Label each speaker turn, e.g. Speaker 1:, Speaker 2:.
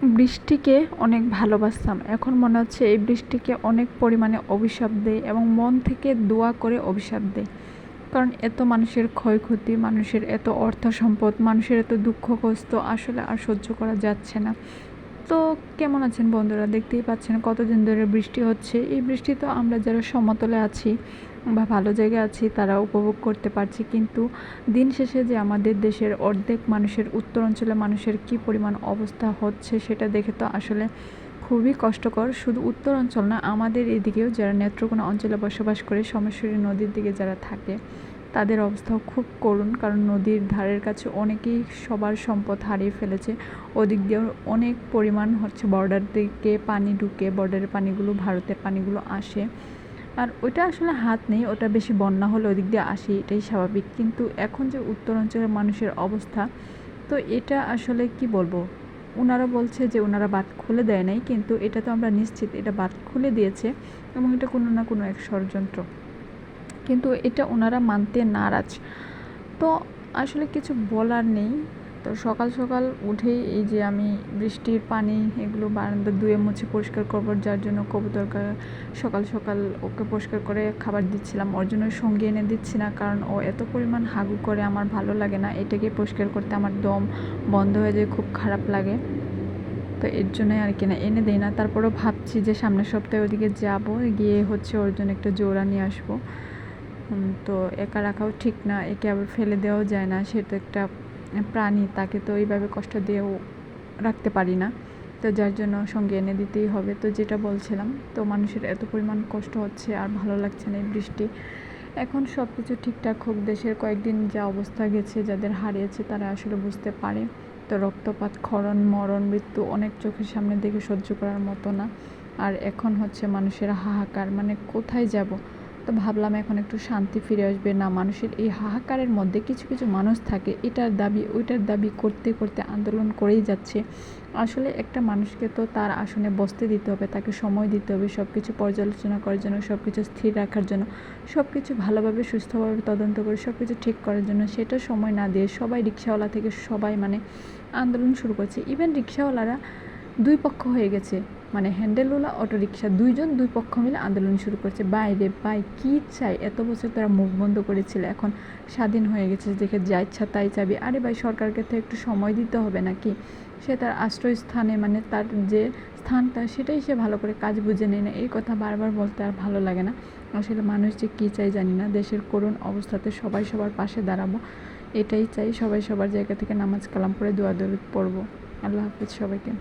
Speaker 1: বৃষ্টিকে অনেক ভালোবাসতাম, এখন মনে হচ্ছে এই বৃষ্টিকে অনেক পরিমাণে অভিশাপ দেয় এবং মন থেকে দোয়া করে অভিশাপ দেয়। কারণ এত মানুষের ক্ষয়ক্ষতি, মানুষের এত অর্থ সম্পদ, মানুষের এত দুঃখ কষ্ট আসলে আর সহ্য করা যাচ্ছে না। তো কেমন আছেন বন্ধুরা? দেখতেই পাচ্ছেন কতদিন ধরে বৃষ্টি হচ্ছে। এই বৃষ্টি তো আমরা যারা সমতলে আছি বা ভালো জায়গায় আছি তারা উপভোগ করতে পারছি, কিন্তু দিন শেষে যে আমাদের দেশের অর্ধেক মানুষের, উত্তর অঞ্চলে মানুষের কী পরিমাণ অবস্থা হচ্ছে সেটা দেখে তো আসলে খুবই কষ্টকর। শুধু উত্তর অঞ্চল না, আমাদের এদিকেও যারা নেত্রকোনা অঞ্চলে বসবাস করে, সোমেশ্বরী নদীর দিকে যারা থাকে তাদের অবস্থাও খুব করুণ। কারণ নদীর ধারের কাছে অনেকেই সবার সম্পদ হারিয়ে ফেলেছে। ওদিক দিয়েও অনেক পরিমাণ বর্ডার দিকে পানি ঢুকে, বর্ডারের পানিগুলো, ভারতের পানিগুলো আসে। আর ওইটা আসলে হাত নেই, ওটা বেশি বন্যা হলে ওদিক দিয়ে আসে, এটাই স্বাভাবিক। কিন্তু এখন যে উত্তর অঞ্চলের মানুষের অবস্থা, তো এটা আসলে কি বলবো, ওনারা বলছে যে ওনারা বাঁধ খুলে দেয় নাই, কিন্তু এটা তো আমরা নিশ্চিত এটা বাঁধ খুলে দিয়েছে এবং এটা কোনো না কোনো এক ষড়যন্ত্র, কিন্তু এটা ওনারা মানতে নারাজ। তো আসলে কিছু বলার নেই। তো সকাল সকাল উঠেই এই যে আমি বৃষ্টির পানি এগুলো বারান্দা ধুয়ে মুছে পরিষ্কার করবো, যার জন্য কবুতরকে সকাল সকাল ওকে পরিষ্কার করে খাবার দিচ্ছিলাম। ওর জন্য সঙ্গে এনে দিচ্ছি না, কারণ ও এত পরিমাণ হাগু করে, আমার ভালো লাগে না। এটাকে পরিষ্কার করতে আমার দম বন্ধ হয়ে যায়, খুব খারাপ লাগে। তো এর জন্যই আর কি না, এনে দিই না। তারপরেও ভাবছি যে সামনের সপ্তাহে ওদিকে যাবো, গিয়ে ওর জন্য একটা জোড়া নিয়ে আসবো। তো একা রাখাও ঠিক না, একে আবার ফেলে দেওয়াও যায় না, সে তো একটা প্রাণী, তাকে তো এইভাবে কষ্ট দিয়েও রাখতে পারি না। তো যার জন্য সঙ্গে এনে দিতেই হবে। তো যেটা বলছিলাম, তো মানুষের এত পরিমাণ কষ্ট হচ্ছে আর ভালো লাগছে না এই বৃষ্টি। এখন সব কিছু ঠিকঠাক হোক, দেশের কয়েকদিন যা অবস্থা গেছে, যাদের হারিয়েছে তারা আসলে বুঝতে পারে। তো রক্তপাত, ক্ষরণ, মরণ, মৃত্যু অনেক চোখের সামনে দেখে সহ্য করার মতো না। আর এখন মানুষের হাহাকার, কোথায় যাব। তো ভাবলাম এখন একটু শান্তি ফিরে আসবে না। মানুষের এই হাহাকারের মধ্যে কিছু কিছু মানুষ থাকে, এটার দাবি ওইটার দাবি করতে করতে আন্দোলন করেই যাচ্ছে। আসলে একটা মানুষকে তো তার আসনে বসতে দিতে হবে, তাকে সময় দিতে হবে সব কিছু পর্যালোচনা করার জন্য, সব কিছু স্থির রাখার জন্য, সব কিছু ভালোভাবে সুস্থভাবে তদন্ত করে সব কিছু ঠিক করার জন্য। সেটা সময় না দিয়ে সবাই, রিক্সাওয়ালা থেকে সবাই আন্দোলন শুরু করছে। ইভেন রিক্সাওয়ালারা দুই পক্ষ হয়ে গেছে, হ্যান্ডেলওয়ালা, অটো রিক্সা, দুই পক্ষ মিলে আন্দোলন শুরু করছে। বাইরে বাই কী চাই? এত বছর তারা মুখ বন্ধ করেছিল, এখন স্বাধীন হয়ে গেছে, দেখে যা ইচ্ছা তাই চাবি। আরে ভাই, সরকারকে তো একটু সময় দিতে হবে নাকি? সে তার আশ্রয়স্থানে, তার যে স্থানটা, সেটাই সে ভালো করে কাজ বুঝে নেয় না। এই কথা বারবার বলতে আর ভালো লাগে না। আসলে মানুষ যে কী চাই জানি না। দেশের করুণ অবস্থাতে সবাই সবার পাশে দাঁড়াবো, এটাই চাই। সবাই সবার জায়গা থেকে নামাজ কালাম পড়ে দোয়া দরুদ পড়বো। আল্লাহ হাফিজ সবাইকে।